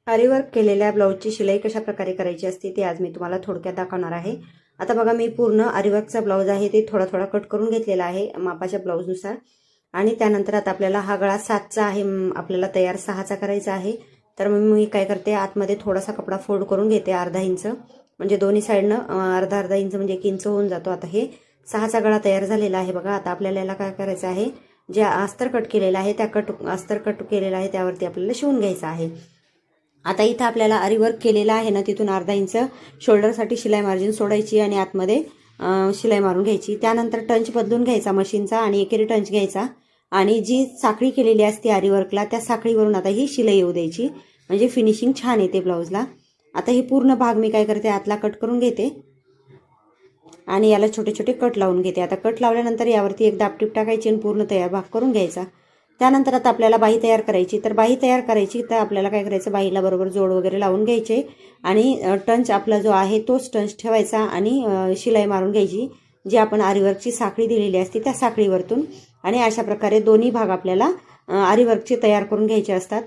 आरीवर्क केलेल्या ब्लाऊजची शिलाई कशा प्रकारे करायची असते ते आज मी तुम्हाला थोडक्यात दाखवणार आहे। आता बघा, मी पूर्ण आरीवर्कचा ब्लाऊज आहे ते थोडा थोडा कट करून घेतलेला आहे मापाच्या ब्लाऊजनुसार। आणि त्यानंतर आता आपल्याला हा गळा 7चा आहे, आपल्याला तयार 6चा करायचा आहे। तर मग मी काय करते, आतमध्ये थोडासा कपडा फोल्ड करून घेते अर्धा इंच, म्हणजे दोन्ही साईडनं अर्धा अर्धा इंच म्हणजे 1 इंच होऊन जातो। आता हे 6चा गळा तयार झालेला आहे बघा। आता आपल्याला याला काय करायचं आहे, जे अस्तर कट केलेला आहे त्या अस्तर कट केलेला आहे त्यावरती आपल्याला शिवून घ्यायचं आहे। आता इथं आपल्याला आरीवर्क केलेला आहे ना, तिथून अर्धा इंच शोल्डरसाठी शिलाई मार्जिन सोडायची आणि आतमध्ये शिलाई मारून घ्यायची। त्यानंतर टंच बदलून घ्यायचा मशीनचा आणि एकेरी टंच घ्यायचा आणि जी साखळी केलेली असते आरीवर्कला त्या साखळीवरून आता ही शिलाई येऊ द्यायची, म्हणजे फिनिशिंग छान येते ब्लाऊजला। आता ही पूर्ण भाग मी काय करते, आतला कट करून घेते आणि याला छोटे छोटे कट लावून घेते। आता कट लावल्यानंतर यावरती एक दाबटीप टाकायची आणि पूर्ण तयार भाग करून घ्यायचा। त्यानंतर आता आपल्याला बाही तयार करायची, तर बाही तयार करायची तर आपल्याला काय करायचं, बाहीला बरोबर जोड वगैरे लावून घ्यायचे आणि टंच आपला जो आहे तोच टंच ठेवायचा आणि शिलाई मारून घ्यायची जी आपण आरीवर्कची साखळी दिलेली असते त्या साखळीवरतून। आणि अशा प्रकारे दोन्ही भाग आपल्याला आरीवर्कचे तयार करून घ्यायचे असतात।